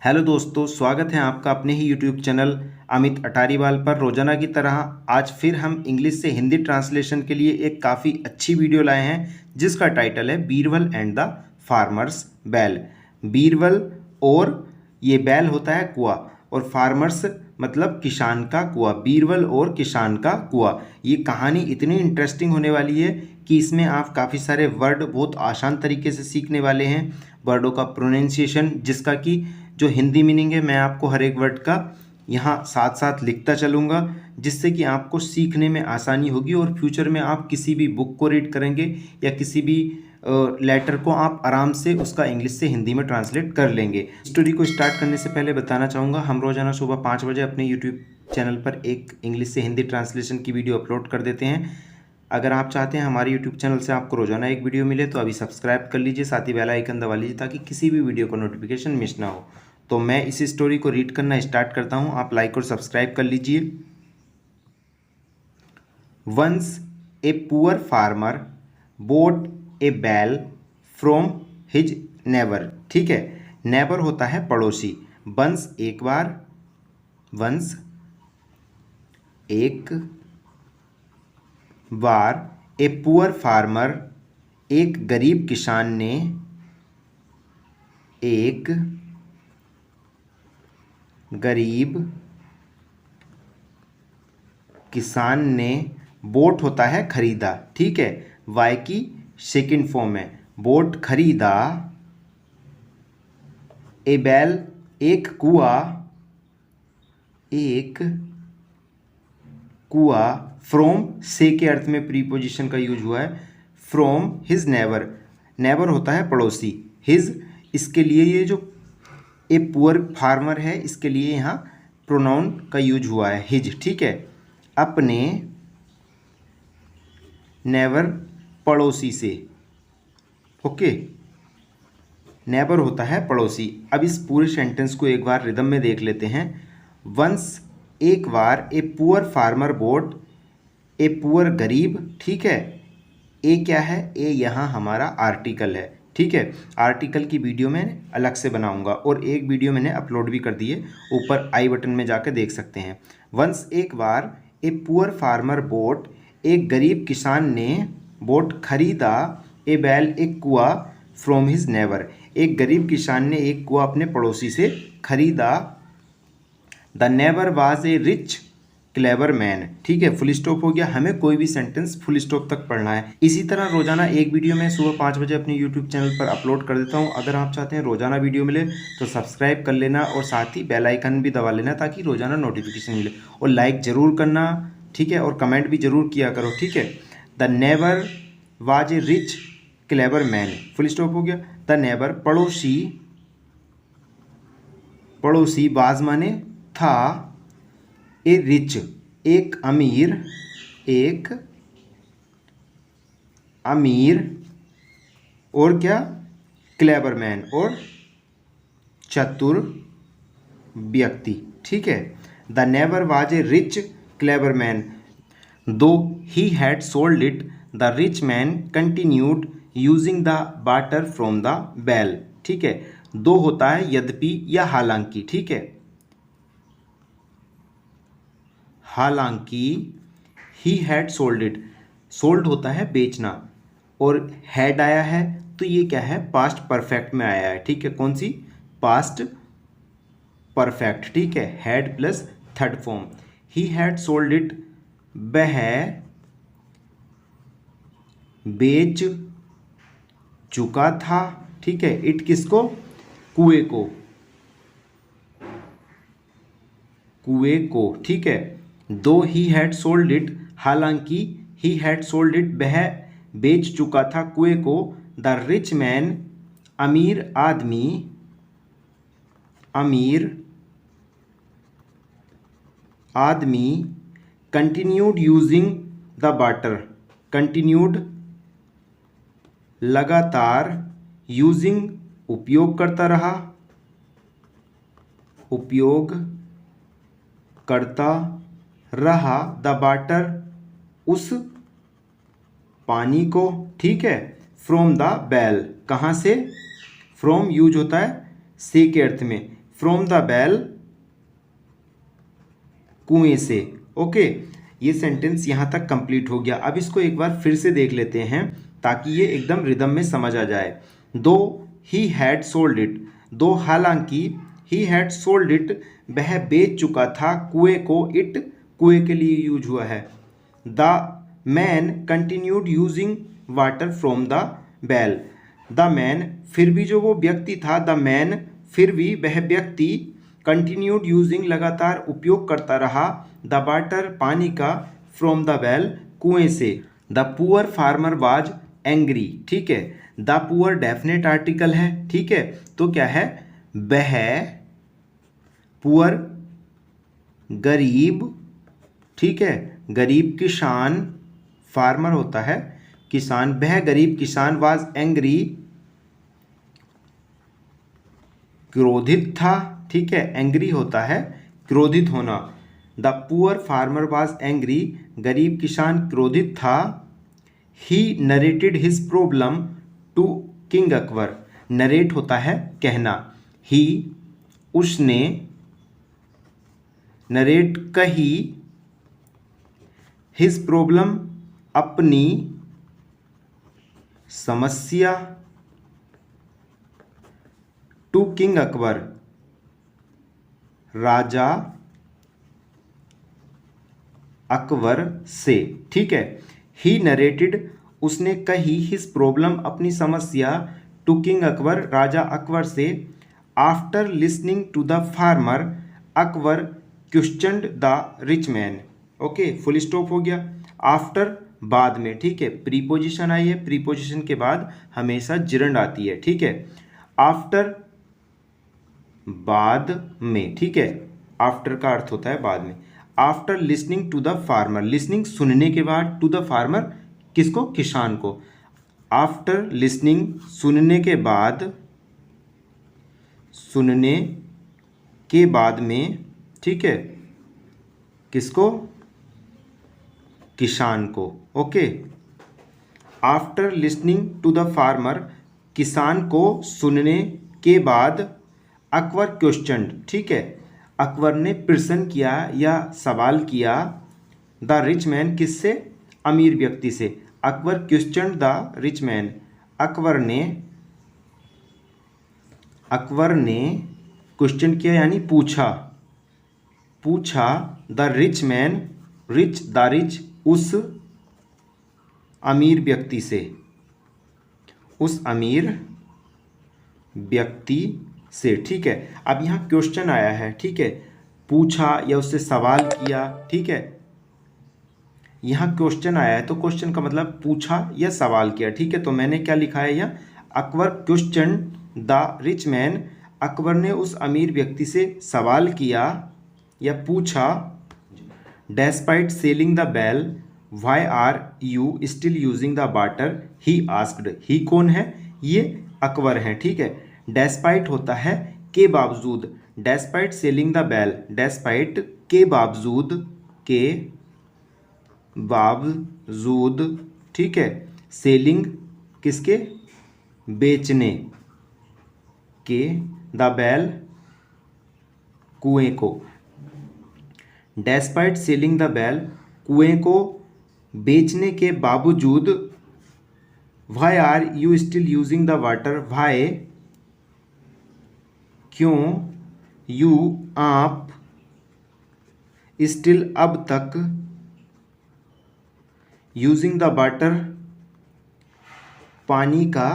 Hello दोस्तों, स्वागत है आपका अपने ही यूट्यूब चैनल अमित अटारीवाल पर। रोजाना की तरह आज फिर हम इंग्लिश से हिंदी ट्रांसलेशन के लिए एक काफ़ी अच्छी वीडियो लाए हैं जिसका टाइटल है बीरबल एंड द फार्मर्स बैल। बीरबल और ये बैल होता है कुआं, और फार्मर्स मतलब किसान का कुआं। बीरबल और किसान का कुआं, ये कहानी इतनी इंटरेस्टिंग होने वाली है कि इसमें आप काफ़ी सारे वर्ड बहुत आसान तरीके से सीखने वाले हैं। वर्डों का प्रोनाउंसिएशन, जिसका कि जो हिंदी मीनिंग है, मैं आपको हर एक वर्ड का यहाँ साथ साथ लिखता चलूँगा, जिससे कि आपको सीखने में आसानी होगी और फ्यूचर में आप किसी भी बुक को रीड करेंगे या किसी भी लेटर को आप आराम से उसका इंग्लिश से हिंदी में ट्रांसलेट कर लेंगे। स्टोरी को स्टार्ट करने से पहले बताना चाहूँगा, हम रोज़ाना सुबह 5 बजे अपने यूट्यूब चैनल पर एक इंग्लिश से हिंदी ट्रांसलेशन की वीडियो अपलोड कर देते हैं। अगर आप चाहते हैं हमारे यूट्यूब चैनल से आपको रोजाना एक वीडियो मिले तो अभी सब्सक्राइब कर लीजिए, साथ ही बेल आइकन दबा लीजिए ताकि किसी भी वीडियो का नोटिफिकेशन मिस ना हो। तो मैं इस स्टोरी को रीड करना स्टार्ट करता हूं, आप लाइक और सब्सक्राइब कर लीजिए। Once a poor farmer bought a well from his neighbour. ठीक है, नेबर होता है पड़ोसी। वंस एक बार, वंस एक बार, ए पुअर फार्मर एक गरीब किसान ने, एक गरीब किसान ने बोट होता है खरीदा। ठीक है, वाई की सेकंड फॉर्म है, बोट खरीदा। ए बैल एक कुआं, एक कुआं। फ्रॉम से के अर्थ में प्रीपोजिशन का यूज हुआ है। फ्रॉम हिज नेबर, नेबर होता है पड़ोसी। हिज, इसके लिए ये जो ए पुअर फार्मर है इसके लिए यहाँ प्रोनाउन का यूज हुआ है हिज। ठीक है, अपने नेबर पड़ोसी से। ओके, नेबर होता है पड़ोसी। अब इस पूरे सेंटेंस को एक बार रिदम में देख लेते हैं। वंस एक बार, a poor farmer bought, a poor गरीब। ठीक है, ए क्या है, ए यहाँ हमारा आर्टिकल है। ठीक है, आर्टिकल की वीडियो मैं अलग से बनाऊंगा और एक वीडियो मैंने अपलोड भी कर दी है, ऊपर आई बटन में जाकर देख सकते हैं। वंस एक बार, ए पुअर फार्मर बोट, एक गरीब किसान ने बोट खरीदा। ए बैल एक कुआं फ्रॉम हिज नेबर, एक गरीब किसान ने एक कुआं अपने पड़ोसी से खरीदा। The neighbour was a rich clever man. ठीक है, फुल स्टॉप हो गया। हमें कोई भी सेंटेंस फुल स्टॉप तक पढ़ना है। इसी तरह रोजाना एक वीडियो मैं सुबह 5 बजे अपने यूट्यूब चैनल पर अपलोड कर देता हूं। अगर आप चाहते हैं रोजाना वीडियो मिले तो सब्सक्राइब कर लेना और साथ ही बेल आइकन भी दबा लेना ताकि रोजाना नोटिफिकेशन मिले, और लाइक ज़रूर करना। ठीक है, और कमेंट भी ज़रूर किया करो। ठीक है, the neighbour was a rich clever man, full stop हो गया। द नेबर पड़ोसी, पड़ोसी बाज माने था, ए रिच एक अमीर, एक अमीर, और क्या, क्लेवर मैन और चतुर व्यक्ति। ठीक है, the neighbour was a rich clever man though he had sold it, the rich man continued using the water from the well. ठीक है, दो होता है यद्यपि या हालांकि। ठीक है, हालांकि, ही हैड सोल्ड इट, सोल्ड होता है बेचना, और हैड आया है तो ये क्या है, पास्ट परफेक्ट में आया है। ठीक है, कौन सी, पास्ट परफेक्ट। ठीक है, had plus third form. He had sold it, वह बेच चुका था। ठीक है, इट किसको, कुएं को, कुएं को। ठीक है, दो ही हैड सोल्ड इट, हालांकि ही हैड सोल्ड इट, वह बेच चुका था कुएं को। द रिच मैन, अमीर आदमी, अमीर आदमी, continued using the water, continued लगातार, यूजिंग उपयोग करता रहा, उपयोग करता रहा, द वाटर उस पानी को। ठीक है, फ्रॉम द बैल, कहाँ से, फ्रॉम यूज होता है से के अर्थ में, फ्रॉम द बेल, कुएं से। ओके, ये सेंटेंस यहाँ तक कंप्लीट हो गया। अब इसको एक बार फिर से देख लेते हैं ताकि ये एकदम रिदम में समझ आ जाए। दो ही हैड सोल्ड इट, दो हालांकि ही हैड सोल्ड इट, वह बेच चुका था कुएं को, इट कुएं के लिए यूज हुआ है। The man continued using water from the well, the man फिर भी जो वो व्यक्ति था, द मैन फिर भी वह व्यक्ति, कंटिन्यूड यूजिंग लगातार उपयोग करता रहा, द वाटर पानी का, फ्रॉम द वेल कुएं से। The poor farmer was angry, ठीक है। द पुअर डेफिनेट आर्टिकल है, ठीक है, तो क्या है, वह, पुअर गरीब, ठीक है, गरीब किसान, फार्मर होता है किसान, वह गरीब किसान वाज एंग्री, क्रोधित था, ठीक है, एंग्री होता है क्रोधित होना। The poor farmer was angry, गरीब किसान क्रोधित था। He narrated his problem to king Akbar, narrate होता है कहना, ही उसने, नरेट कही, हिज प्रॉब्लम अपनी समस्या, टू किंग अकबर राजा अकबर से, ठीक है। ही नरेटेड उसने कही, हिज प्रॉब्लम अपनी समस्या, टू किंग अकबर राजा अकबर से। After listening to the farmer Akbar questioned the rich man. Okay, full stop हो गया। आफ्टर बाद में, ठीक है, प्रीपोजिशन आई है, प्रीपोजिशन के बाद हमेशा जिरंड आती है, ठीक है। आफ्टर बाद में, ठीक है, आफ्टर का अर्थ होता है बाद में। After listening to the farmer, listening सुनने के बाद, टू द फार्मर किसको, किसान को। आफ्टर लिसनिंग सुनने के बाद, सुनने के बाद में, ठीक है, किसको, किसान को। Okay, after listening to the farmer, किसान को सुनने के बाद, अकबर क्वेश्चन, ठीक है, अकबर ने प्रश्न किया या सवाल किया, द रिच मैन किससे, अमीर व्यक्ति से। Akbar questioned the rich man, Akbar ने क्वेश्चन किया यानी पूछा, पूछा the rich man, rich the rich उस अमीर व्यक्ति से, उस अमीर व्यक्ति से, ठीक है। अब यहाँ क्वेश्चन आया है, ठीक है, पूछा या उससे सवाल किया, ठीक है, यहाँ क्वेश्चन आया है तो क्वेश्चन का मतलब पूछा या सवाल किया, ठीक है। तो मैंने क्या लिखा है यहाँ, Akbar questioned the rich man, Akbar ने उस अमीर व्यक्ति से सवाल किया या पूछा। Despite selling the well why are you still using the water, he asked, he कौन है, ये अकबर हैं, ठीक है। डेस्पाइट होता है के बावजूद, despite selling the well, despite के बावजूद, के बावजूद, ठीक है, सेलिंग किसके, बेचने के, द बेल कुएं को। डेस्पाइट सेलिंग द बेल, कुएं को बेचने के बावजूद, why are you still using the water, why क्यों, यू आप, स्टिल अब तक, यूजिंग द वाटर पानी का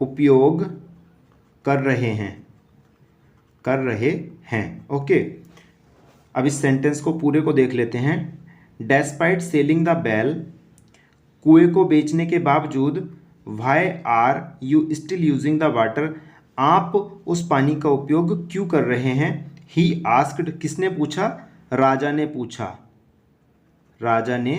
उपयोग कर रहे हैं, कर रहे हैं। ओके, अब इस सेंटेंस को पूरे को देख लेते हैं। डेस्पाइट सेलिंग द बेल, कुएं को बेचने के बावजूद, why are you still using the water, आप उस पानी का उपयोग क्यों कर रहे हैं। ही आस्क्ड, किसने पूछा, राजा ने पूछा, राजा ने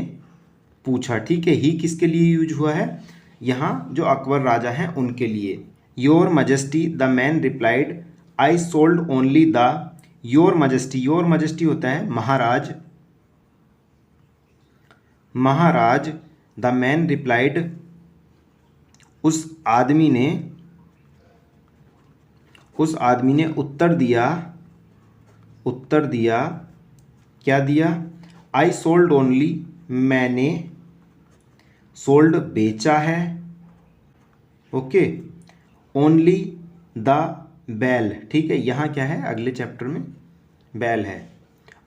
पूछा, ठीक है। ही किसके लिए यूज हुआ है, यहाँ जो अकबर राजा हैं उनके लिए। Your majesty the man replied, I sold only the, your majesty, your majesty होता है महाराज, महाराज, द मैन रिप्लाइड उस आदमी ने, उस आदमी ने उत्तर दिया, क्या दिया? आई सोल्ड ओनली, मैंने सोल्ड बेचा है, ओके, ओनली द बैल, ठीक है, यहाँ क्या है अगले चैप्टर में बैल है।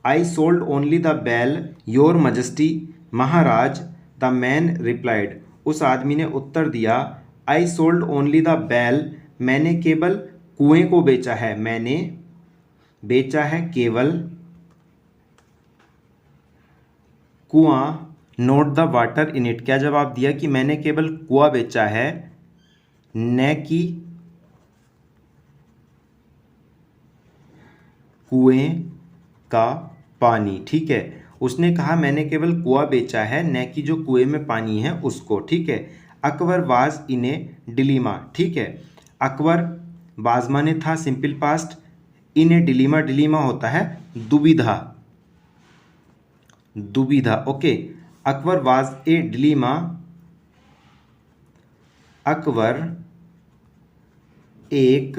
आई सोल्ड ओनली द बैल your majesty, Maharaj, the man replied, उस आदमी ने उत्तर दिया, आई सोल्ड ओनली द बैल, मैंने केवल कुएं को बेचा है, मैंने बेचा है केवल कुआं, note the water in it, क्या जवाब दिया कि मैंने केवल कुआं बेचा है, न कि कुएं का पानी, ठीक है। उसने कहा मैंने केवल कुआं बेचा है, न कि जो कुएं में पानी है उसको, ठीक है। Akbar was in A dilemma, ठीक है, अकबर वाज माने था सिंपल पास्ट, इन ए डिलीमा, डिलीमा होता है दुविधा, दुविधा, okay. Akbar was a dilemma, Akbar एक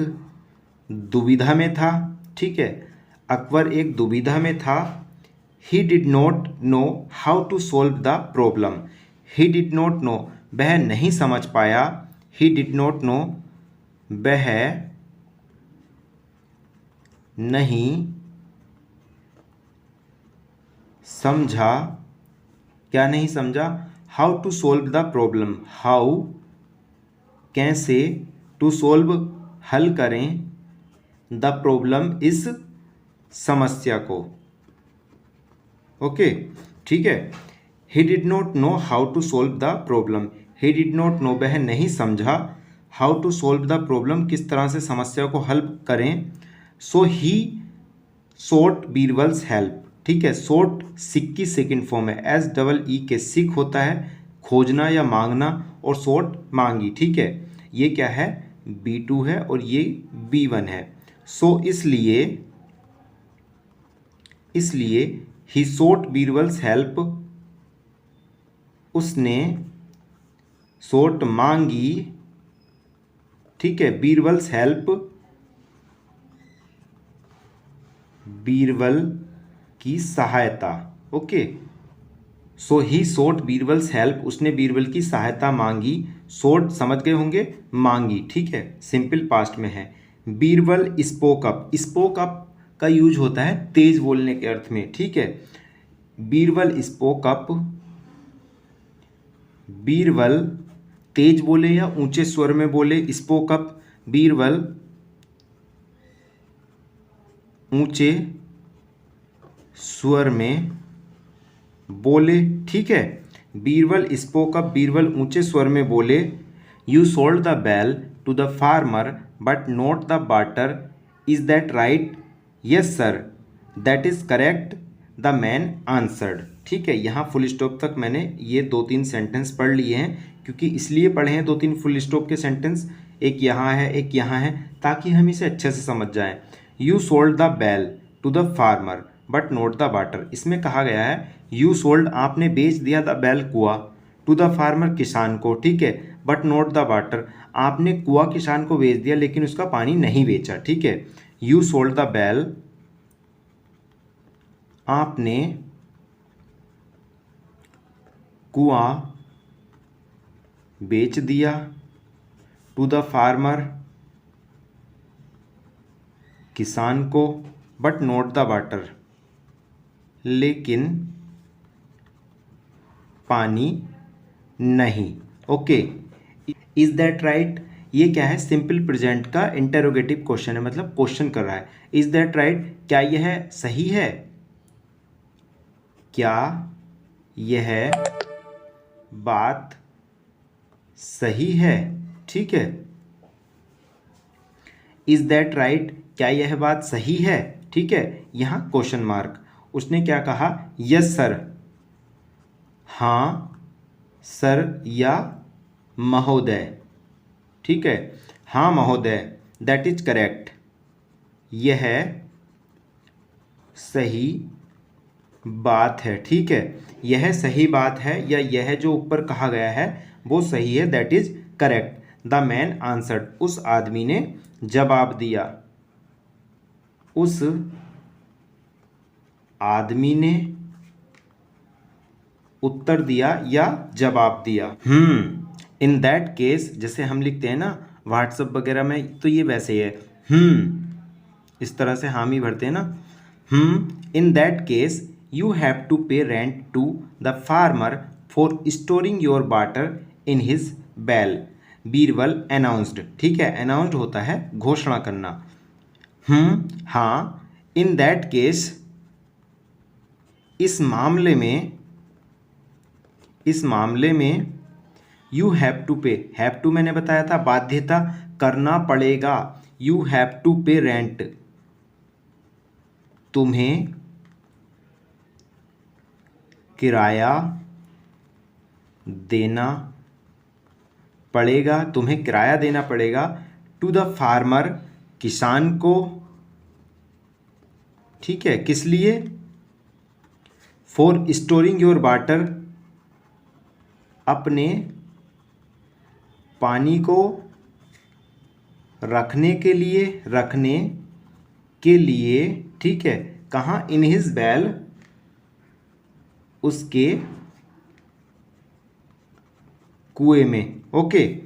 दुविधा में था, ठीक है, अकबर एक दुविधा में था। He did not know how to solve the problem, he did not know, वह नहीं समझ पाया, ही डिड नॉट नो, वह नहीं समझा, क्या नहीं समझा? How to solve the problem, how कैसे, टू सोल्व हल करें, द प्रॉब्लम इस समस्या को, ओके, ठीक है। He did not know how to solve the problem, he did not know, वह नहीं समझा, how to solve the problem, किस तरह से समस्या को हल करें। सो ही सोट बीरबल्स हेल्प, ठीक है, सोट सिक की सेकेंड फॉर्म है, SEE के सिक होता है खोजना या मांगना, और सोट मांगी, ठीक है। ये क्या है? B2 है और ये B1 है। सो इसलिए ही सोट बीरबल्स हेल्प, उसने सोट मांगी, ठीक है, बीरबल्स हेल्प, बीरबल की सहायता, ओके। सो ही सोट बीरबल्स हेल्प, उसने बीरबल की सहायता मांगी, सोट समझ गए होंगे, मांगी, ठीक है, सिंपल पास्ट में है। Birbal spoke up, spoke up का यूज होता है तेज बोलने के अर्थ में, ठीक है। बीरबल स्पोक अप, बीरबल तेज बोले या ऊंचे स्वर में बोले, स्पोक अप, बीरबल ऊंचे स्वर में बोले, ठीक है। बीरबल स्पोक अप, बीरबल ऊंचे स्वर में बोले, you sold the well to the farmer but not the water, is that right? Yes sir, that is correct, the man answered, ठीक है। यहाँ फुल स्टॉप तक मैंने ये 2-3 सेंटेंस पढ़ लिए हैं, क्योंकि इसलिए पढ़े हैं 2-3 फुल स्टॉप के सेंटेंस, एक यहाँ है एक यहाँ है, ताकि हम इसे अच्छे से समझ जाएं। You sold the well to the farmer but not the water, इसमें कहा गया है यू सोल्ड, आपने बेच दिया, द बैल कुआ, टू द फार्मर किसान को, ठीक है, बट नॉट द वाटर, आपने कुआ किसान को बेच दिया लेकिन उसका पानी नहीं बेचा, ठीक है। यू सोल्ड द बैल, आपने कुआ बेच दिया, टू द फार्मर किसान को, बट नॉट द वाटर, लेकिन पानी नहीं, ओके। इज दैट राइट, ये क्या है? सिंपल प्रेजेंट का इंटेरोगेटिव क्वेश्चन है, मतलब क्वेश्चन कर रहा है। इज दैट राइट, क्या यह सही है? क्या यह बात सही है? ठीक है, इज दैट राइट, क्या यह बात सही है? ठीक है, यहां क्वेश्चन मार्क। उसने क्या कहा? यस सर, हाँ सर या महोदय, ठीक है, हाँ महोदय, दैट इज करेक्ट, यह सही बात है, ठीक है, यह सही बात है, या यह जो ऊपर कहा गया है वो सही है, that is correct. The man answered, उस आदमी ने जवाब दिया, उस आदमी ने उत्तर दिया या जवाब दिया। इन दैट केस, जैसे हम लिखते हैं ना व्हाट्सएप वगैरह में, तो ये वैसे ही है। इस तरह से हामी भरते हैं ना। In that case you have to pay rent to the farmer for storing your water in his well, Birbal announced. ठीक है, अनाउंस्ड होता है घोषणा करना। हाँ, इन दैट केस, इस मामले में यू हैव टू पे, हैव टू मैंने बताया था बाध्यता, करना पड़ेगा। You have to pay rent, तुम्हें किराया देना पड़ेगा, तुम्हें किराया देना पड़ेगा। टू द फार्मर, किसान को। ठीक है, किस लिए? फॉर स्टोरिंग योर वाटर, अपने पानी को रखने के लिए, ठीक है, कहाँ? इन हिज बैल, उसके कुएं में। ओके,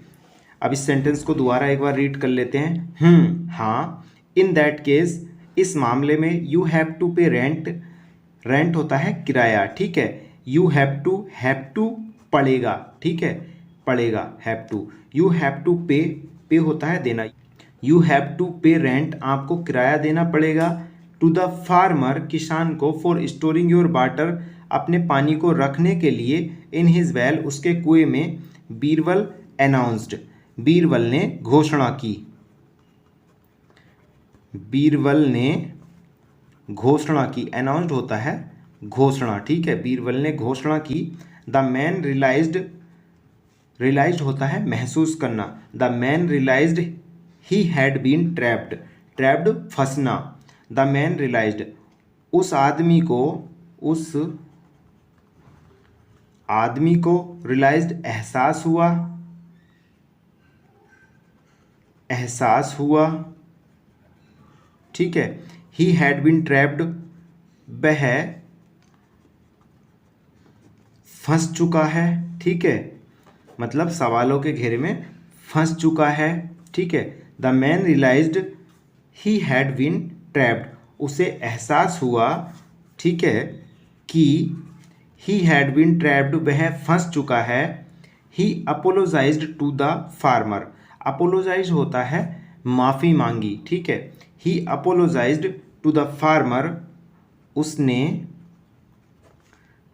अब इस सेंटेंस को दोबारा एक बार रीड कर लेते हैं। हाँ, इन दैट केस, इस मामले में you have to pay rent, rent होता है किराया। ठीक है, यू हैव टू पड़ेगा। ठीक है, पड़ेगा, have to, you have to pay, pay होता है देना। You have to pay rent, आपको किराया देना पड़ेगा। टू द फार्मर, किसान को। फॉर स्टोरिंग योर वाटर, अपने पानी को रखने के लिए। इन हिज वेल, उसके कुएं में। बीरबल अनाउंस्ड, बीरबल ने घोषणा की, बीरबल ने घोषणा की। अनाउंस्ड होता है घोषणा। ठीक है, बीरबल ने घोषणा की। द मैन रियलाइज्ड, रियलाइज्ड होता है महसूस करना। The man realised he had been trapped, trapped फंसना। द मैन रियलाइज्ड, उस आदमी को रियलाइज्ड एहसास हुआ। ठीक है, ही हैड बीन ट्रैप्ड, वह फंस चुका है। ठीक है, मतलब सवालों के घेरे में फंस चुका है। ठीक है, the man realised he had been trapped, उसे एहसास हुआ, ठीक है, कि ही हैड बीन ट्रैप्ड, वह फंस चुका है। He apologised to the farmer, apologise होता है माफ़ी मांगी। ठीक है, he apologised to the farmer, उसने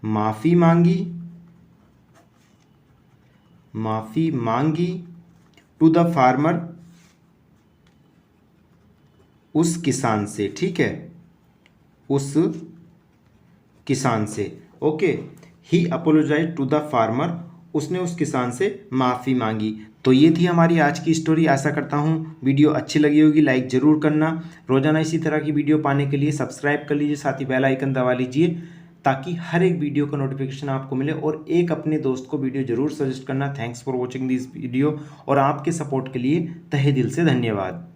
माफ़ी मांगी। टू द फार्मर, उस किसान से। ठीक है, उस किसान से। Okay, he apologise to the farmer, उसने उस किसान से माफ़ी मांगी। तो ये थी हमारी आज की स्टोरी। आशा करता हूँ वीडियो अच्छी लगी होगी। लाइक ज़रूर करना। रोज़ाना इसी तरह की वीडियो पाने के लिए सब्सक्राइब कर लीजिए, साथ ही बेल आइकन दबा लीजिए, ताकि हर एक वीडियो का नोटिफिकेशन आपको मिले। और एक अपने दोस्त को वीडियो ज़रूर सजेस्ट करना। Thanks for watching this video, और आपके सपोर्ट के लिए तहे दिल से धन्यवाद।